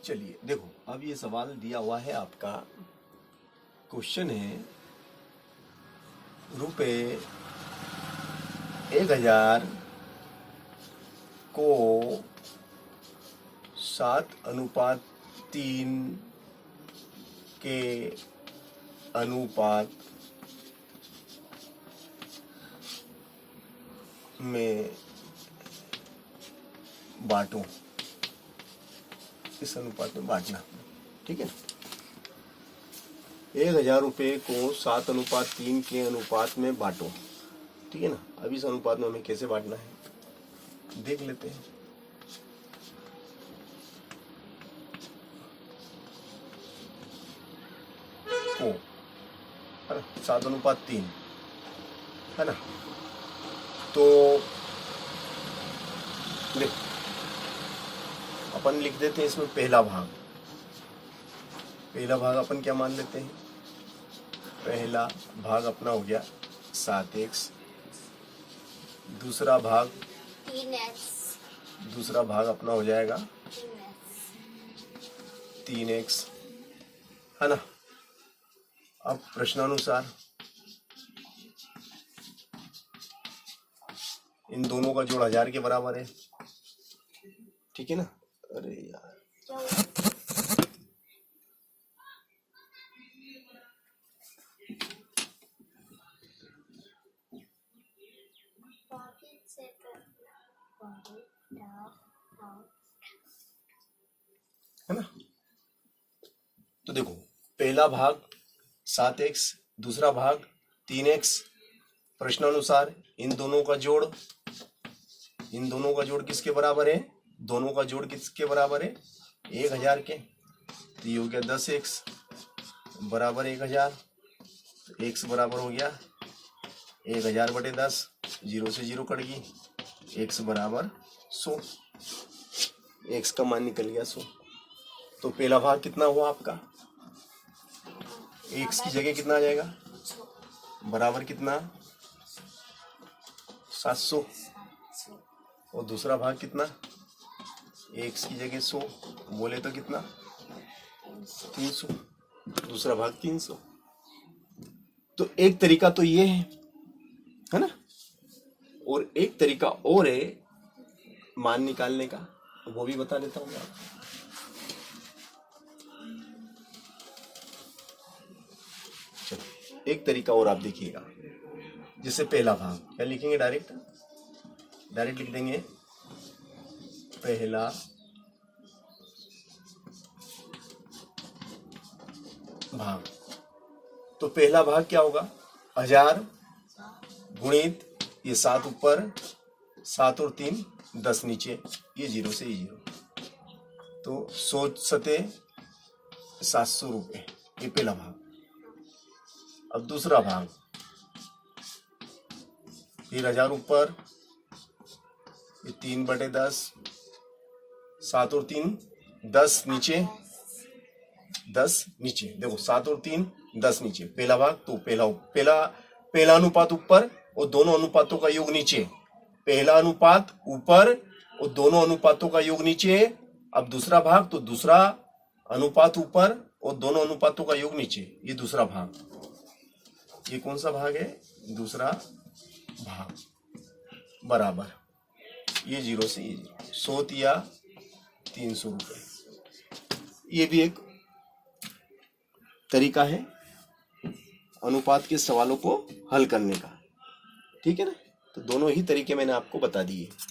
चलिए देखो, अब ये सवाल दिया हुआ है आपका। क्वेश्चन है रुपए 1000 को 7:3 के अनुपात में बांटो। इस अनुपात में बांटना, ठीक है। 1000 रुपये को 7:3 के अनुपात में बांटो, ठीक है ना। अब इस अनुपात में हमें कैसे बांटना है देख लेते हैं। ओ 7:3 है ना। तो देख, अपन लिख देते हैं इसमें पहला भाग अपन क्या मान लेते हैं। पहला भाग अपना हो गया 7x, दूसरा भाग 3x, दूसरा भाग अपना हो जाएगा 3x, है ना। अब प्रश्नानुसार इन दोनों का जोड़ 1000 के बराबर है, ठीक है ना। अरे यार है ना। तो देखो, पहला भाग 7x, दूसरा भाग 3x। प्रश्नानुसार इन दोनों का जोड़ किसके बराबर है। दोनों का जोड़ किसके बराबर है 1000 के। तो ये हो गया 10x बराबर 1000। तो x बराबर हो गया 1000/10, 0 से 0 कट गई, x बराबर 100। x का मान निकल गया 100। तो पहला भाग कितना हुआ आपका, x की जगह कितना आ जाएगा, बराबर कितना 700। और दूसरा भाग कितना, x की जगह 100 बोले तो कितना 300। दूसरा भाग 300। तो एक तरीका तो ये है ना। और एक तरीका और है मान निकालने का, वो भी बता देता हूँ मैं आपको। चलो एक तरीका और आप देखिएगा। जैसे पहला भाग क्या लिखेंगे, डायरेक्ट लिख देंगे पहला भाग। तो पहला भाग क्या होगा 1000 गुणित ये 7 ऊपर, 7 और 3 10 नीचे, ये 0 से ये 0। तो 100 सते 700 रुपये, ये पहला भाग। अब दूसरा भाग फिर 1000 ऊपर, ये 3/10, 7 और 3 10 नीचे, 10 नीचे। देखो 7 और 3 10 नीचे, पहला भाग। तो पहला अनुपात ऊपर और दोनों अनुपातों का योग नीचे। पहला अनुपात ऊपर और दोनों अनुपातों का योग नीचे। अब दूसरा भाग, तो दूसरा अनुपात ऊपर और दोनों अनुपातों का योग नीचे, ये दूसरा भाग। ये कौन सा भाग है, दूसरा भाग बराबर ये 0 से ये 100 या 300 रुपये। ये भी एक तरीका है अनुपात के सवालों को हल करने का, ठीक है ना। तो दोनों ही तरीके मैंने आपको बता दिए।